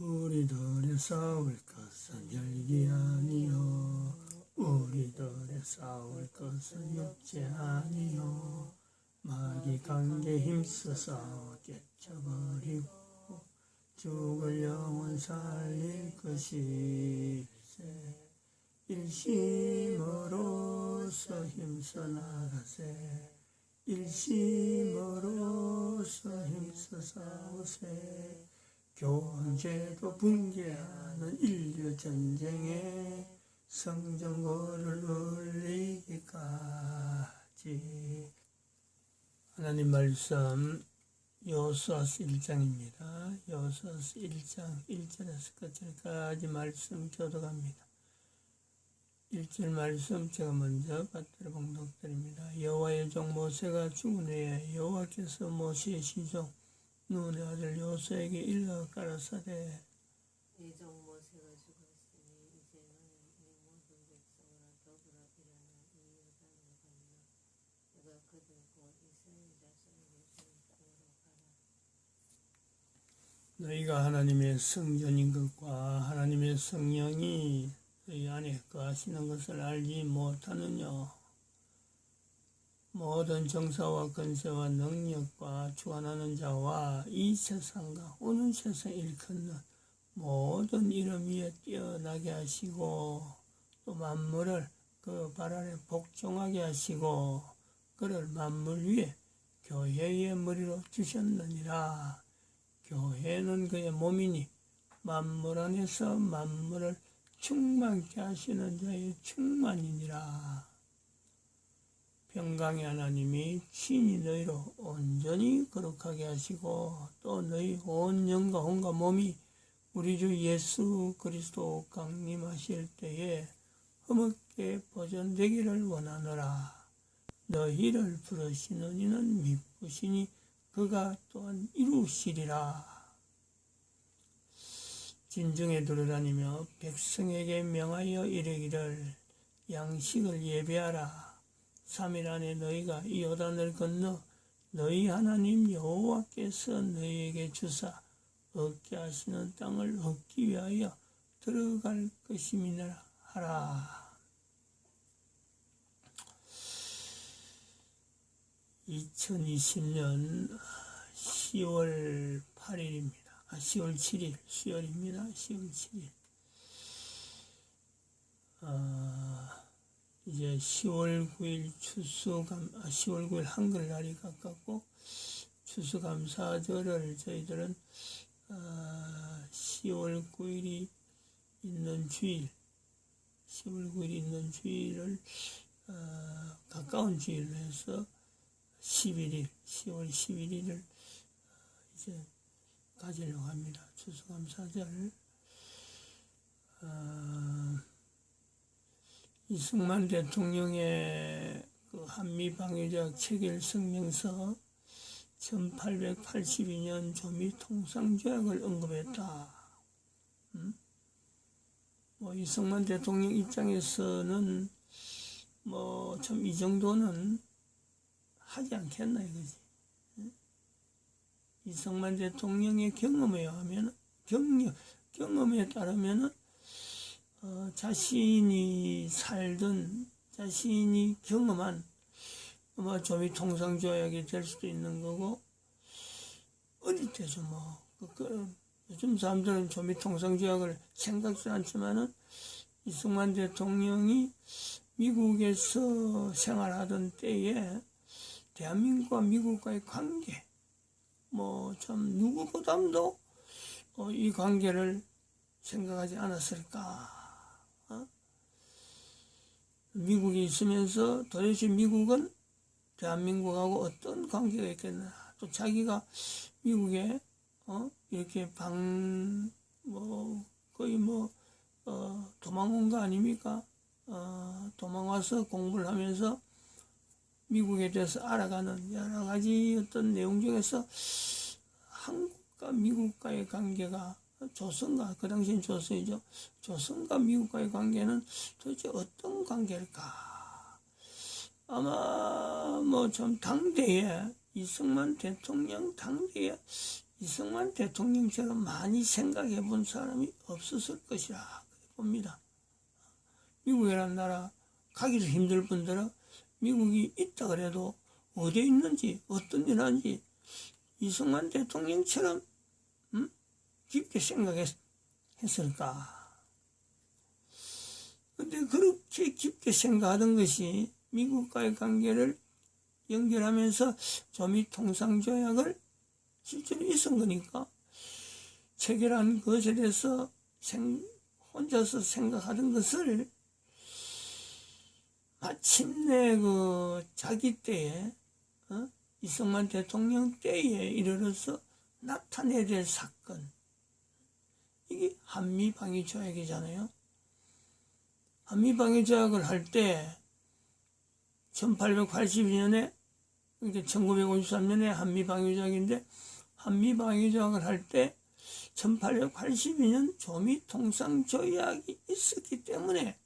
우리들의 싸울 것은 혈기 아니요 우리들의 싸울 것은 육체 아니요 마귀 관계 힘써 싸워 깨쳐버리고 죽을 영혼 살릴 것일세 일심으로써 힘써 나가세 일심으로써 힘써 싸우세 교제도 붕괴하는 인류 전쟁에 성전고를 울리기까지. 하나님 말씀 여호수아서 1장입니다. 여호수아서 1장 1절에서 끝절까지 말씀 교독합니다. 1절 말씀 제가 먼저 받들어 봉독드립니다. 여호와의 종 모세가 죽은 후에 여호와께서 모세의 시종 눈의 아들 여호수아에게 일러 가라사대 네 종 모세가 죽었으니 이제 너는 이 모든 백성으로 더불어 일어나 이 요단을 건너 내가 그들 곧 이스라엘 자손에게 준 땅으로 가라. 너희가 하나님의 성전인 것과 하나님의 성령이 너희 안에 거하시는 것을 알지 못하느냐. 모든 정사와 권세와 능력과 주관하는 자와 이 세상과 오는 세상 일컫는 모든 이름 위에 뛰어나게 하시고 또 만물을 그 발 아래 복종하게 하시고 그를 만물 위에 교회의 머리로 주셨느니라. 교회는 그의 몸이니 만물 안에서 만물을 충만케 하시는 자의 충만이니라. 평강의 하나님이 친히 너희로 온전히 거룩하게 하시고 또 너희 온 영과 혼과 몸이 우리 주 예수 그리스도 강림하실 때에 흠없게 보존되기를 원하노라. 너희를 부르시는 이는 미쁘시니 그가 또한 이루시리라. 진중에 들어다니며 백성에게 명하여 이르기를 양식을 예배하라. 3일 안에 너희가 이 요단을 건너 너희 하나님 여호와께서 너희에게 주사 얻게 하시는 땅을 얻기 위하여 들어갈 것임이니라 하라. 2020년 10월 8일입니다. 10월 7일 수요일입니다. 10월 7일. 이제 10월 9일 10월 9일 한글날이 가깝고 추수감사절을 저희들은 10월 9일이 있는 주일, 10월 9일이 있는 주일을 가까운 주일로 해서 11일, 10월 11일을 이제 가지려고 합니다. 추수감사절. 이승만 대통령의 그 한미방위적 체결 성명서 1882년 조미통상조약을 언급했다. 이승만 대통령 입장에서는 좀 이 정도는 하지 않겠나 이거지. 이승만 대통령의 경험에 따르면은 자신이 살던 자신이 경험한 조미통상조약이 될 수도 있는 거고 어릴 때죠 요즘 사람들은 조미통상조약을 생각도 않지만은 이승만 대통령이 미국에서 생활하던 때에 대한민국과 미국과의 관계 참 누구보다도 이 관계를 생각하지 않았을까. 미국에 있으면서 도대체 미국은 대한민국하고 어떤 관계가 있겠나. 또 자기가 미국에 이렇게 거의 도망온 거 아닙니까? 도망와서 공부를 하면서 미국에 대해서 알아가는 여러 가지 어떤 내용 중에서 한국과 미국과의 관계가 조선과, 그 당시엔 조선이죠. 조선과 미국과의 관계는 도대체 어떤 관계일까? 아마 좀 당대에, 이승만 대통령 당대에 이승만 대통령처럼 많이 생각해 본 사람이 없었을 것이라 봅니다. 미국이라는 나라 가기도 힘들 뿐더러 미국이 있다 그래도 어디에 있는지 어떤 일 하는지 이승만 대통령처럼 깊게 생각했을까? 근데 그렇게 깊게 생각하던 것이 미국과의 관계를 연결하면서 조미 통상조약을 실제로 있은 거니까 체결한 것에 대해서 혼자서 생각하던 것을 마침내 그 자기 때에 이승만 대통령 때에 이르러서 나타내야 될 사건, 이게 한미방위조약이잖아요. 한미방위조약을 할 때 1882년에 그러니까 1953년에 한미방위조약인데 한미방위조약을 할 때 1882년 조미통상조약이 있었기 때문에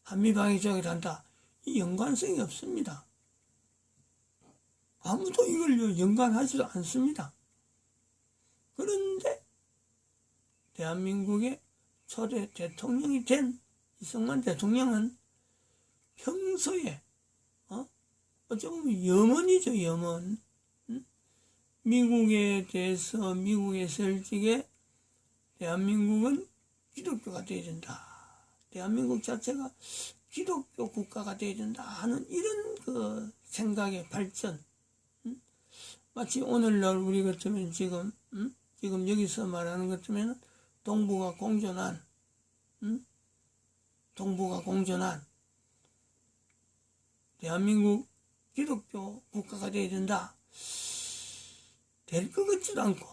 한미방위조약을 한다. 이 연관성이 없습니다. 아무도 이걸 연관하지도 않습니다. 그런데 대한민국의 초대 대통령이 된 이승만 대통령은 평소에 어쩌면 염원이죠, 염원. 미국에 대해서 미국에서 일찍에 대한민국은 기독교가 되어야 된다. 대한민국 자체가 기독교 국가가 되어야 된다 하는 이런 그 생각의 발전. 마치 오늘날 우리 같으면 지금 여기서 말하는 것 같으면 동북아 공존한, 동북아 공존한 대한민국 기독교 국가가 되어야 된다. 될 것 같지도 않고,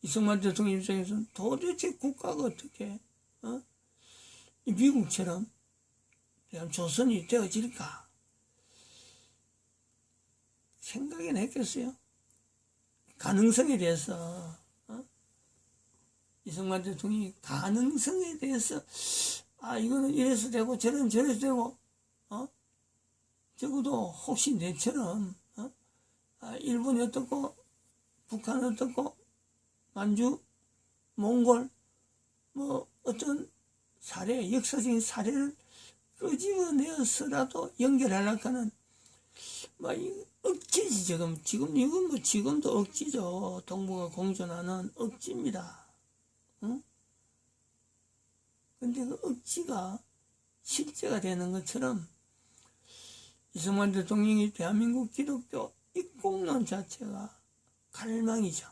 이승만 대통령 입장에서는 도대체 국가가 어떻게, 이 미국처럼 대한 조선이 되어질까? 생각은 했겠어요? 가능성에 대해서, 이승만 대통령이 가능성에 대해서, 이거는 이래서 되고, 저래서 되고, 적어도 혹시 내처럼, 일본이 어떻고, 북한은 어떻고, 만주, 몽골, 뭐, 어떤 사례, 역사적인 사례를 끄집어내어서라도 연결하려고 하는, 억지지, 지금, 이건 뭐, 지금도 억지죠. 동북아 공존하는 억지입니다. 근데 그 억지가 실제가 되는 것처럼, 이승만 대통령이 대한민국 기독교 입국론 자체가 갈망이죠.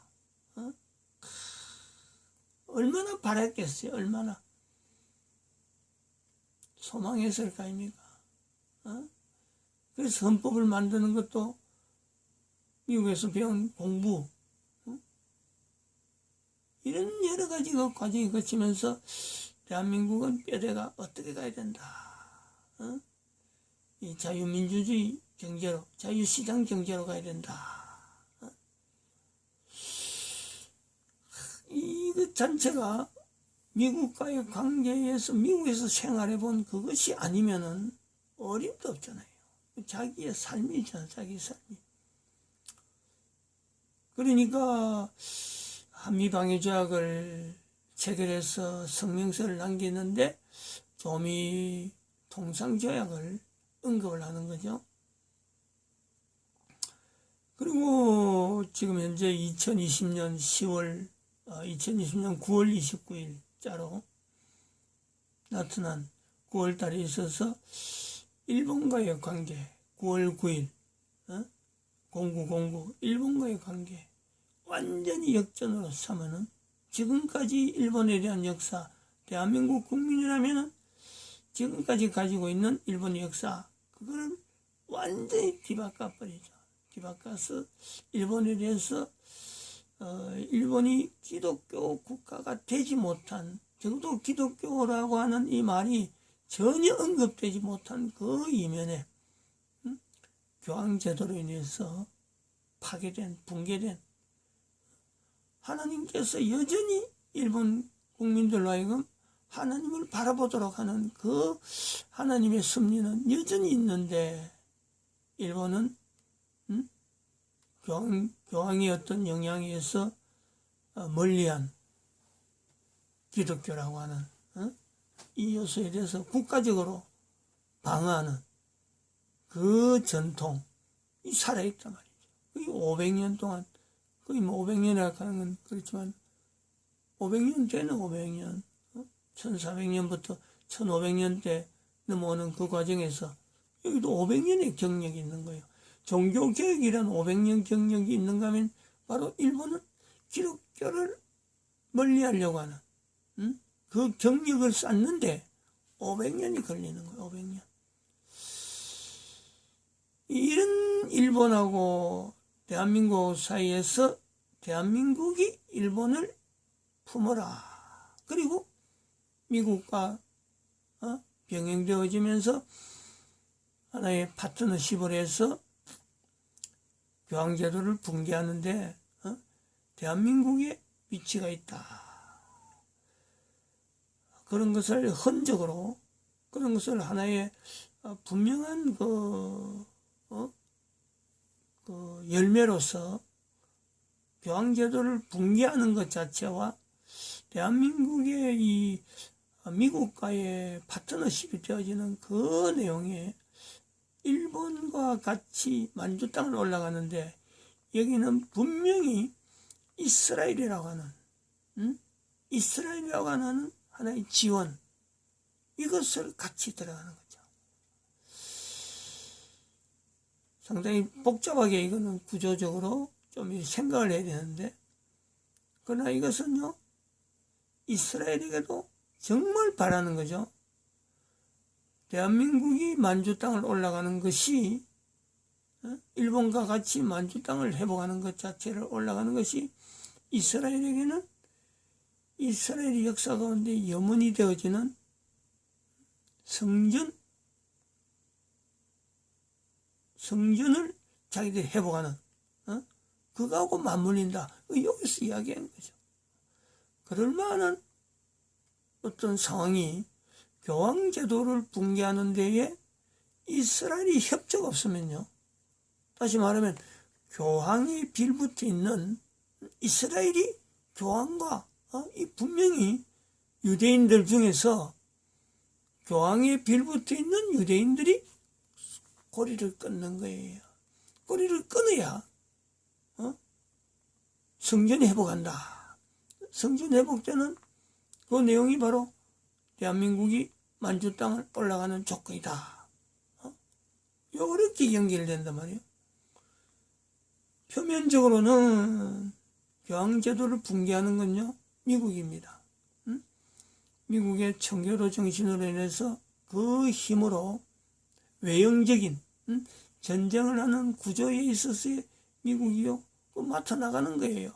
얼마나 바랐겠어요, 얼마나. 소망했을 거 아닙니까? 그래서 헌법을 만드는 것도 미국에서 배운 공부, 이런 여러 가지 그 과정이 거치면서 대한민국은 뼈대가 어떻게 가야 된다. 이 자유민주주의 경제로, 자유시장 경제로 가야 된다. 이것 전체가 미국과의 관계에서 미국에서 생활해본 그것이 아니면은 어림도 없잖아요. 자기의 삶이잖아, 자기 삶이. 그러니까 한미방위조약을 체결해서 성명서를 남기는데 조미 통상조약을 언급을 하는 거죠. 그리고 지금 현재 2020년 9월 29일자로 나타난 9월 달에 있어서 일본과의 관계, 9월 9일, 0909, 일본과의 관계, 완전히 역전으로 삼으는 지금까지 일본에 대한 역사, 대한민국 국민이라면 지금까지 가지고 있는 일본의 역사, 그거를 완전히 뒤바꿔버리죠. 뒤바꿔서 일본에 대해서 일본이 기독교 국가가 되지 못한, 적어도 기독교라고 하는 이 말이 전혀 언급되지 못한 그 이면에 교황제도로 인해서 파괴된, 붕괴된, 하나님께서 여전히 일본 국민들로 하여금 하나님을 바라보도록 하는 그 하나님의 섭리는 여전히 있는데 일본은 교황의 어떤 영향에 의해서 멀리한 기독교라고 하는 이 요소에 대해서 국가적으로 방어하는 그 전통이 살아있단 말이죠. 거의 500년 동안, 거의 뭐 500년이라고 하는 건 그렇지만 500년 되는 500년, 1400년부터 1500년대 넘어오는 그 과정에서 여기도 500년의 경력이 있는 거예요. 종교개혁이란 500년 경력이 있는가 하면 바로 일본은 기독교를 멀리하려고 하는 그 경력을 쌓는데 500년이 걸리는 거예요. 500년. 이런 일본하고 대한민국 사이에서 대한민국이 일본을 품어라. 그리고 미국과 병행되어지면서 하나의 파트너십을 해서 교황제도를 붕괴하는데 대한민국의 위치가 있다. 그런 것을 흔적으로, 그런 것을 하나의 분명한 그 열매로서 교황제도를 붕괴하는 것 자체와 대한민국의 이 미국과의 파트너십이 되어지는 그 내용에 일본과 같이 만주 땅을 올라가는데 여기는 분명히 이스라엘이라고 하는 이스라엘이라고 하는 하나의 지원, 이것을 같이 들어가는 거죠. 상당히 복잡하게 이거는 구조적으로 좀 생각을 해야 되는데, 그러나 이것은요 이스라엘에게도 정말 바라는 거죠. 대한민국이 만주 땅을 올라가는 것이, 일본과 같이 만주 땅을 회복하는 것 자체를 올라가는 것이 이스라엘에게는 이스라엘의 역사 가운데 염원이 되어지는 성전을 자기들이 회복하는, 그거하고 맞물린다. 여기서 이야기하는 거죠. 그럴 만한 어떤 상황이 교황제도를 붕괴하는 데에 이스라엘이 협조가 없으면요, 다시 말하면 교황이 빌붙어 있는 이스라엘이 교황과 이 분명히 유대인들 중에서 교황에 빌붙어 있는 유대인들이 고리를 끊는 거예요. 고리를 끊어야 성전이 회복한다. 성전 회복되는 그 내용이 바로 대한민국이 만주 땅을 올라가는 조건이다. 이렇게 연결된단 말이에요. 표면적으로는 교황제도를 붕괴하는 건요 미국입니다. 미국의 청교도 정신으로 인해서 그 힘으로 외형적인 전쟁을 하는 구조에 있어서의 미국이요 맡아 나가는 거예요.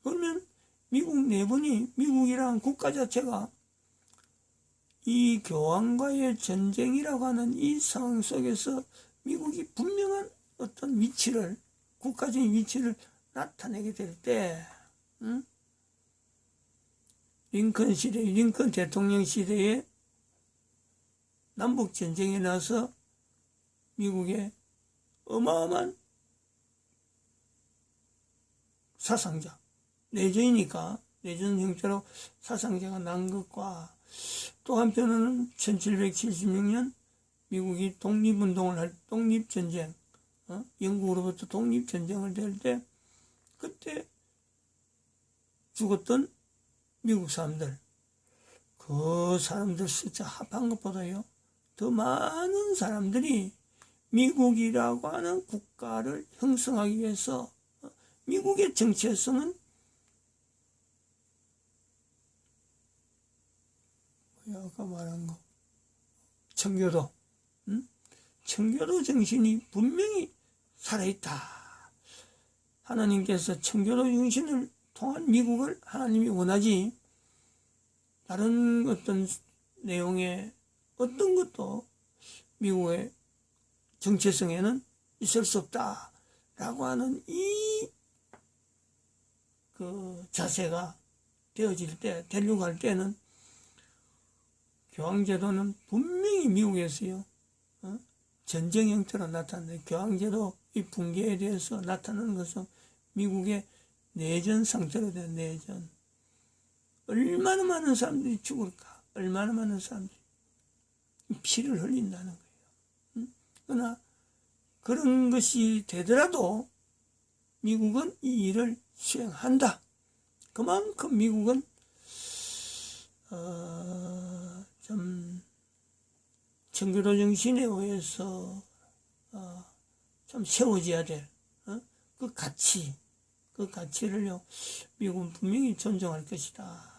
그러면 미국 내분이, 미국이라는 국가 자체가 이 교황과의 전쟁이라고 하는 이 상황 속에서 미국이 분명한 어떤 위치를, 국가적인 위치를 나타내게 될 때, 링컨 대통령 시대에 남북 전쟁에 나서 미국의 어마어마한 사상자, 내전이니까 내전 형태로 사상자가 난 것과, 또 한편으로는 1776년 미국이 독립운동을 할, 독립전쟁, 영국으로부터 독립전쟁을 될 때 그때 죽었던 미국 사람들, 그 사람들 숫자 합한 것보다요 더 많은 사람들이 미국이라고 하는 국가를 형성하기 위해서, 미국의 정체성은 아까 말한 거 청교도, 청교도 정신이 분명히 살아있다. 하나님께서 청교도 정신을 통한 미국을 하나님이 원하지, 다른 어떤 내용의 어떤 것도 미국의 정체성에는 있을 수 없다라고 하는 이 그 자세가 되어질 때, 대륙할 때는 교황제도는 분명히 미국에서요 전쟁 형태로 나타나는데, 교황제도 이 붕괴에 대해서 나타나는 것은 미국의 내전 상태로 된 내전. 얼마나 많은 사람들이 죽을까? 얼마나 많은 사람들이 피를 흘린다는 거예요. 그러나 그런 것이 되더라도 미국은 이 일을 수행한다. 그만큼 미국은 좀 청교도 정신에 의해서 좀 세워져야 될 그 가치를요 미국은 분명히 존중할 것이다.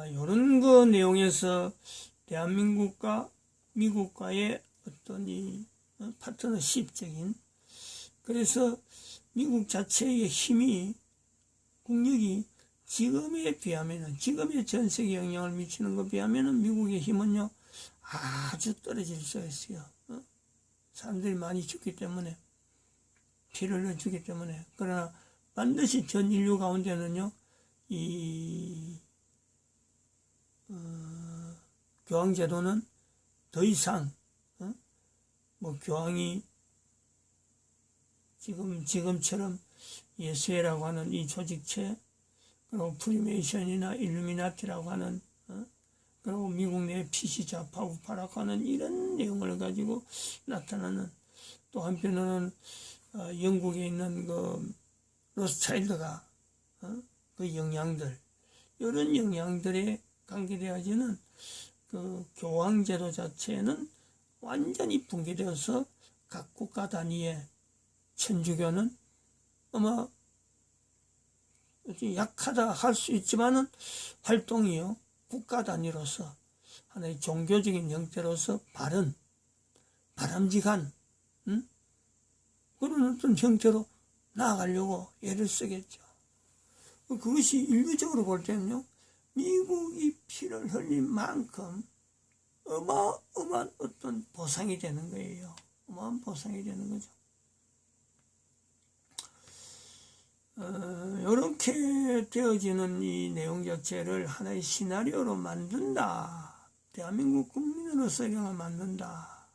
이런 그 내용에서 대한민국과 미국과의 어떤 이 파트너십적인, 그래서 미국 자체의 힘이, 국력이 지금에 비하면은, 지금의 전 세계에 영향을 미치는 것에 비하면은 미국의 힘은요 아주 떨어질 수가 있어요. 사람들이 많이 죽기 때문에, 피를 흘려주기 때문에. 그러나 반드시 전 인류 가운데는요 이 교황제도는 더 이상 뭐 교황이 지금처럼 예수회라고 하는 이 조직체, 그리고 프리메이션이나 일루미나티라고 하는 그리고 미국 내 PC 좌파 우파라고 하는 이런 내용을 가지고 나타나는, 또 한편으로는 영국에 있는 그 로스차일드가 그 영향들, 이런 영향들에 관계되어지는 그 교황제도 자체는 완전히 붕괴되어서 각 국가 단위의 천주교는 아마 약하다 할 수 있지만은 활동이요 국가 단위로서 하나의 종교적인 형태로서 바람직한 그런 어떤 형태로 나아가려고 애를 쓰겠죠. 그것이 인류적으로 볼 때는요 미국이 피를 흘린 만큼 어마어마한 어떤 보상이 되는 거예요. 어마어마한 보상이 되는 거죠. 이렇게 되어지는 이 내용 자체를 하나의 시나리오로 만든다. 대한민국 국민으로서 이런 만든다.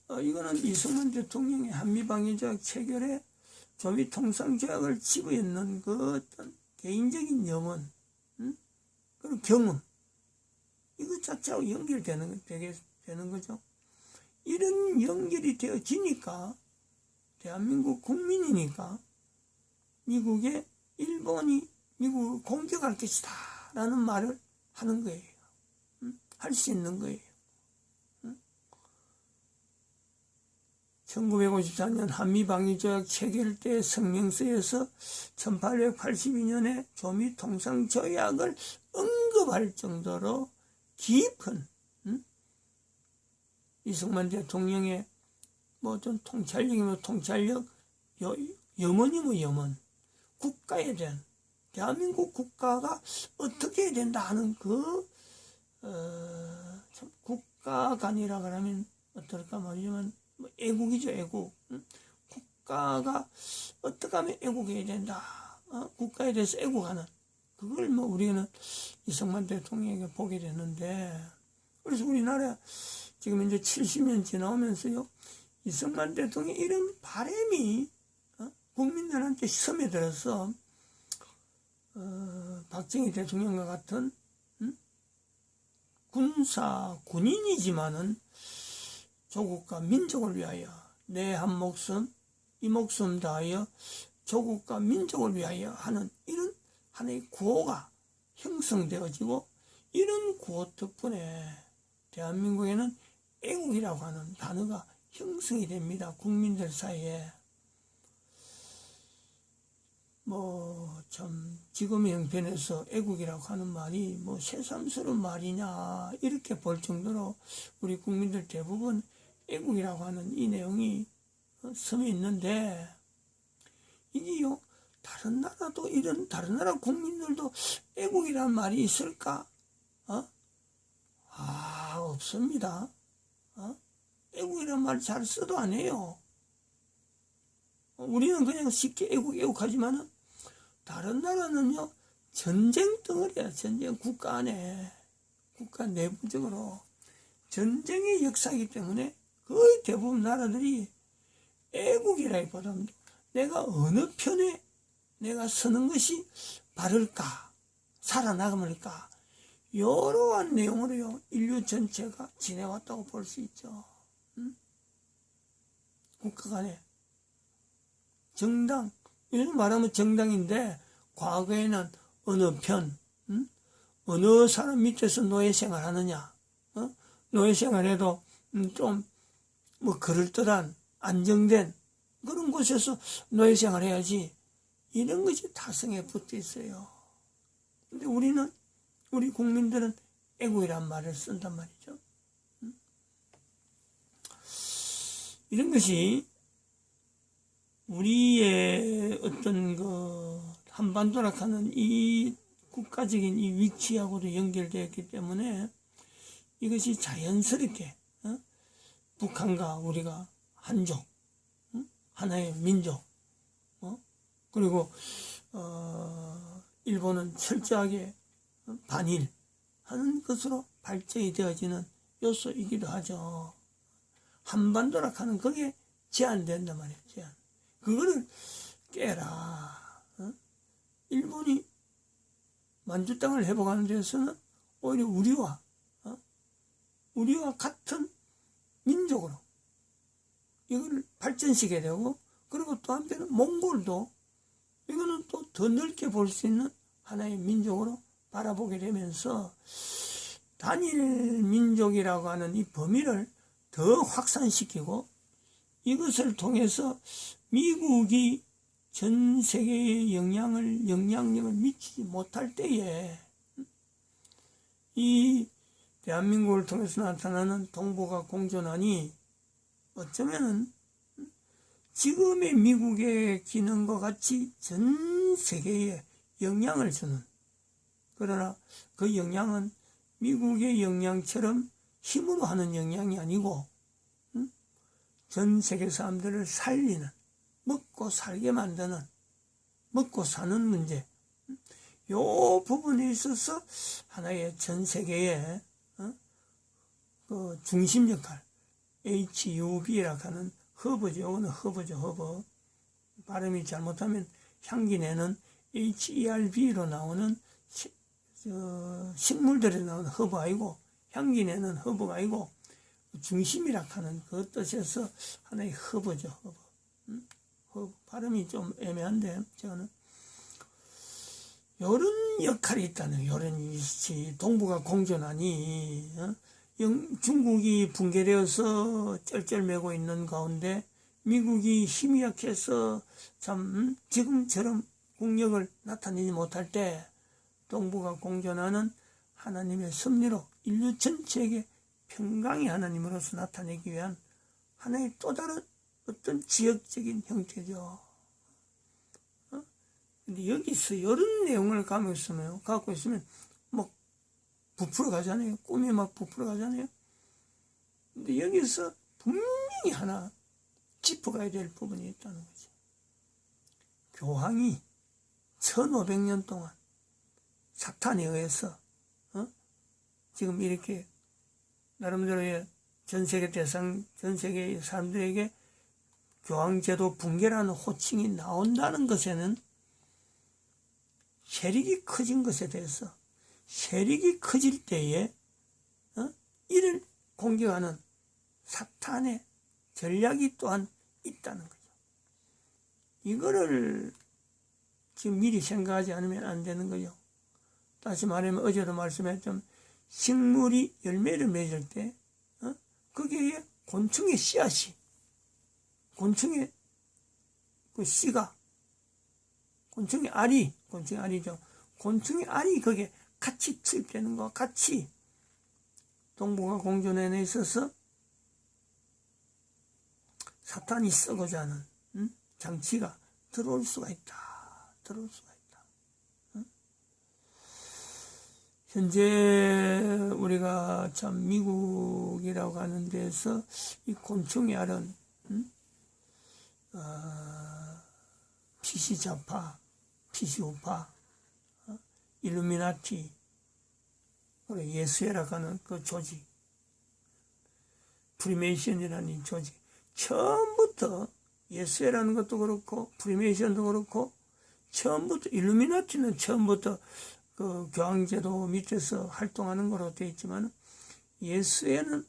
이거는 이승만 대통령의 한미방위조약 체결에 조미통상조약을 지부했는 그 어떤 개인적인 염원, 그리고 경험, 이것 자체하고 연결되는 거죠. 이런 연결이 되어지니까 대한민국 국민이니까 미국이 미국을 공격할 것이다 라는 말을 하는 거예요. 할 수 있는 거예요. 1954년 한미방위조약 체결 때 성명서에서 1882년에 조미통상조약을 언급할 정도로 깊은 이승만 대통령의 뭐 좀 통찰력이면 통찰력, 염원이면 염원, 국가에 대한, 대한민국 국가가 어떻게 해야 된다 하는 참 국가 간이라 그러면 어떨까 말이지만 뭐 애국이죠, 애국. 국가가 어떻게 하면 애국해야 된다. 국가에 대해서 애국하는, 그걸 뭐 우리는 이승만 대통령에게 보게 됐는데, 그래서 우리나라 지금 이제 70년 지나오면서요 이승만 대통령의 이런 바람이 국민들한테 스며들어서 박정희 대통령과 같은 군인이지만은 조국과 민족을 위하여 내 한 목숨 이 목숨 다하여 조국과 민족을 위하여 하는 이런 하나의 구호가 형성되어지고, 이런 구호 덕분에 대한민국에는 애국이라고 하는 단어가 형성이 됩니다. 국민들 사이에. 뭐 참 지금의 형편에서 애국이라고 하는 말이 뭐 새삼스러운 말이냐 이렇게 볼 정도로 우리 국민들 대부분 애국이라고 하는 이 내용이 섬에 있는데, 이게요 다른 나라도 이런 다른 나라 국민들도 애국이라는 말이 있을까? 없습니다. 애국이라는 말 잘 써도 안 해요. 우리는 그냥 쉽게 애국하지만은 다른 나라는요 전쟁 덩어리야. 전쟁, 국가 안에, 국가 내부적으로 전쟁의 역사이기 때문에 거의 대부분 나라들이 애국이라기보다는 내가 어느 편에 내가 서는 것이 바를까, 살아나감을까, 이러한 내용으로요, 인류 전체가 지내왔다고 볼 수 있죠. 국가 간에. 정당, 요즘 말하면 정당인데, 과거에는 어느 편, 어느 사람 밑에서 노예 생활하느냐, 노예 생활해도 좀, 그럴듯한, 안정된 그런 곳에서 노예 생활해야지, 이런 것이 타성에 붙어 있어요. 근데 우리 국민들은 애국이란 말을 쓴단 말이죠. 이런 것이 우리의 어떤 한반도라 하는 이 국가적인 이 위치하고도 연결되어 있기 때문에 이것이 자연스럽게 북한과 우리가 한족, 하나의 민족, 그리고 일본은 철저하게 반일 하는 것으로 발전이 되어지는 요소이기도 하죠. 한반도라 하는 그게 제한된단 말이에요. 제한. 그거를 깨라. 일본이 만주 땅을 회복하는 데서는 오히려 우리와 같은 민족으로 이걸 발전시켜야 되고, 그리고 또 한편은 몽골도 이거는 또 더 넓게 볼 수 있는 하나의 민족으로 바라보게 되면서 단일 민족이라고 하는 이 범위를 더 확산시키고, 이것을 통해서 미국이 전 세계에 영향력을 미치지 못할 때에 이 대한민국을 통해서 나타나는 동북아 공존환이 어쩌면은 지금의 미국의 기능과 같이 전 세계에 영향을 주는, 그러나 그 영향은 미국의 영향처럼 힘으로 하는 영향이 아니고 전 세계 사람들을 살리는, 먹고 살게 만드는, 먹고 사는 문제, 요 부분에 있어서 하나의 전 세계의 그 중심 역할, HUB라고 하는 허브죠. 이거는 허브죠, 허브. 발음이 잘못하면 향기 내는 HERB로 나오는 식물들에 나오는 허브 아니고, 향기 내는 허브가 아니고 중심이라 하는 그 뜻에서 하나의 허브죠, 허브. 허브. 발음이 좀 애매한데 저는 이런 역할이 있다는, 이런 위치, 동북아 공존환이 중국이 붕괴되어서 쩔쩔매고 있는 가운데 미국이 힘이 약해서 참 지금처럼 국력을 나타내지 못할 때 동북아 공존환은 하나님의 섭리로 인류 전체에게 평강의 하나님으로서 나타내기 위한 하나의 또 다른 어떤 지역적인 형태죠. 근데 여기서 이런 내용을 갖고 있으면 막 부풀어 가잖아요. 꿈이 막 부풀어 가잖아요. 근데 여기서 분명히 하나 짚어가야 될 부분이 있다는 거죠. 교황이 1500년 동안 사탄에 의해서 지금 이렇게 나름대로의 전 세계의 사람들에게 교황제도 붕괴라는 호칭이 나온다는 것에는 세력이 커진 것에 대해서, 세력이 커질 때에 이를 공격하는 사탄의 전략이 또한 있다는 거죠. 이거를 지금 미리 생각하지 않으면 안 되는 거죠. 다시 말하면 어제도 말씀했지만 식물이 열매를 맺을 때 거기에 곤충의 씨앗이, 곤충의 그 씨가, 곤충의 알이죠. 곤충의 알이 거기에 같이 투입되는 것과 같이 동북아 공존환에 있어서 사탄이 썩어져 하는 장치가 들어올 수가 있다. 현재 우리가 참 미국이라고 하는 데서 이 곤충의 알은 PC좌파, PC우파, 일루미나티, 그리고 예수회라고 하는 그 조직, 프리메이션이라는 조직, 처음부터 예수회라는 것도 그렇고 프리메이션도 그렇고 처음부터 일루미나티는 처음부터 그 교황제도 밑에서 활동하는 거로 되어 있지만 예수회는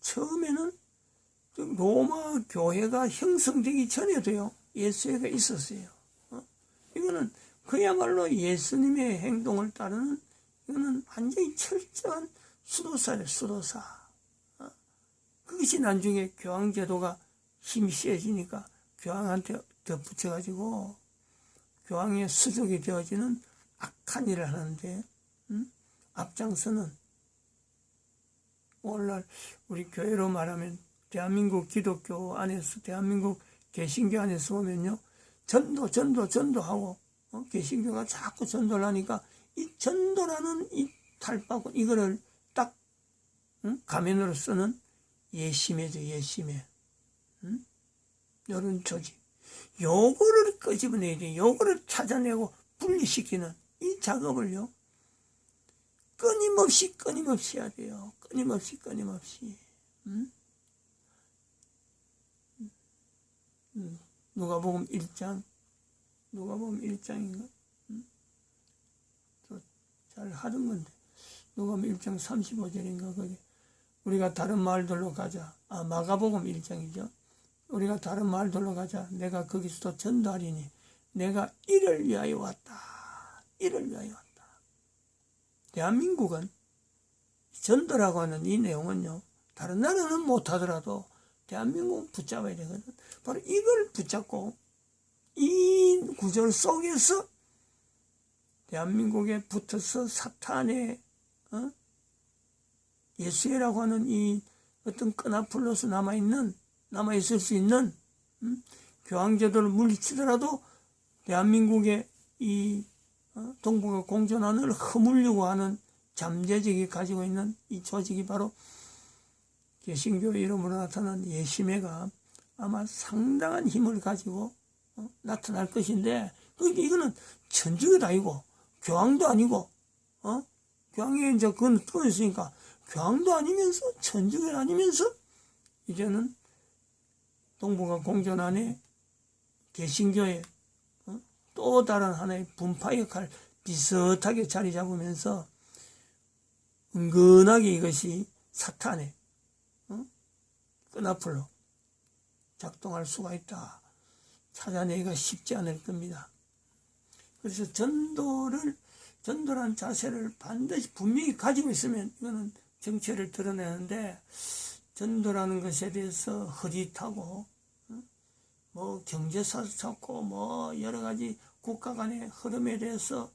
처음에는 로마 교회가 형성되기 전에도요 예수회가 있었어요. 이거는 그야말로 예수님의 행동을 따르는 이거는 완전히 철저한 수도사예요. 수도사. 그것이 나중에 교황제도가 힘이 세지니까 교황한테 덧붙여가지고 교황의 수족이 되어지는 악한 일을 하는데 앞장서는 오늘날 우리 교회로 말하면 대한민국 기독교 안에서 대한민국 개신교 안에서 보면요 전도하고 개신교가 자꾸 전도를 하니까 이 전도라는 이 탈바구 이거를 딱 가면으로 쓰는 예심회죠. 예심회. 이런 조직. 요거를 끄집어내야 돼. 요거를 찾아내고 분리시키는 이 작업을요. 끊임없이 해야 돼요. 끊임없이. 누가복음 1장. 누가복음 1장인가? 잘 하던 건데. 누가복음 1장 35절인가 거기. 우리가 다른 마을들로 가자. 마가복음 1장이죠. 우리가 다른 마을들로 가자. 내가 거기서도 전도하리니 내가 이를 위하여 왔다. 이를 위하여 왔다. 대한민국은 전도라고 하는 이 내용은요. 다른 나라는 못하더라도 대한민국은 붙잡아야 되거든. 바로 이걸 붙잡고 이 구절 속에서 대한민국에 붙어서 사탄의 예수회라고 하는 이 어떤 끈앞으로서 남아있을 수 있는 교황제도를 물리치더라도 대한민국의 이 동북아 공존안을 허물려고 하는 잠재적이 가지고 있는 이 조직이 바로 개신교의 이름으로 나타난 예심회가 아마 상당한 힘을 가지고 나타날 것인데 이거는 천주교도 아니고 교황도 아니고 교황이 이제 그건 있으니까 교황도 아니면서 천주교 아니면서 이제는 동북아 공존안에 개신교의 또 다른 하나의 분파 역할 비슷하게 자리 잡으면서 은근하게 이것이 사탄의 끈앞으로 작동할 수가 있다. 찾아내기가 쉽지 않을 겁니다. 그래서 전도란 자세를 반드시 분명히 가지고 있으면 이거는 정체를 드러내는데 전도라는 것에 대해서 흐릿하고 뭐 경제사도 찾고 뭐 여러 가지 국가 간의 흐름에 대해서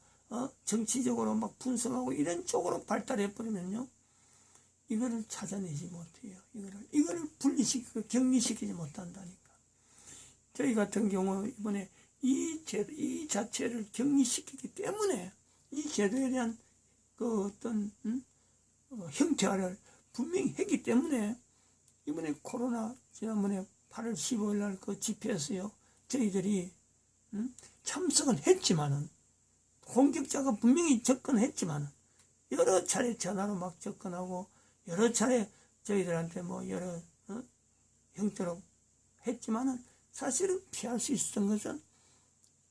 정치적으로 막 분석하고 이런 쪽으로 발달해 버리면요 이거를 찾아내지 못해요. 이거를 분리시키고 격리시키지 못한다니까. 저희 같은 경우 이번에 이 자체를 격리시키기 때문에 이 제도에 대한 그 어떤 형태화를 분명히 했기 때문에 이번에 코로나 지난번에 8월 15일 날 그 집회에서요 저희들이 참석은 했지만은 공격자가 분명히 접근했지만은 여러 차례 전화로 막 접근하고 여러 차례 저희들한테 뭐 여러 형태로 했지만은 사실은 피할 수 있었던 것은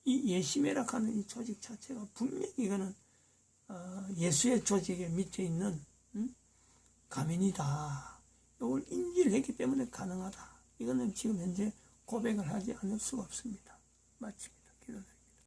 이 예심회라 하는 이 조직 자체가 분명히 이거는 예수의 조직의 밑에 있는 가면이다. 이걸 인지를 했기 때문에 가능하다. 이거는 지금 현재 고백을 하지 않을 수가 없습니다. 마칩니다.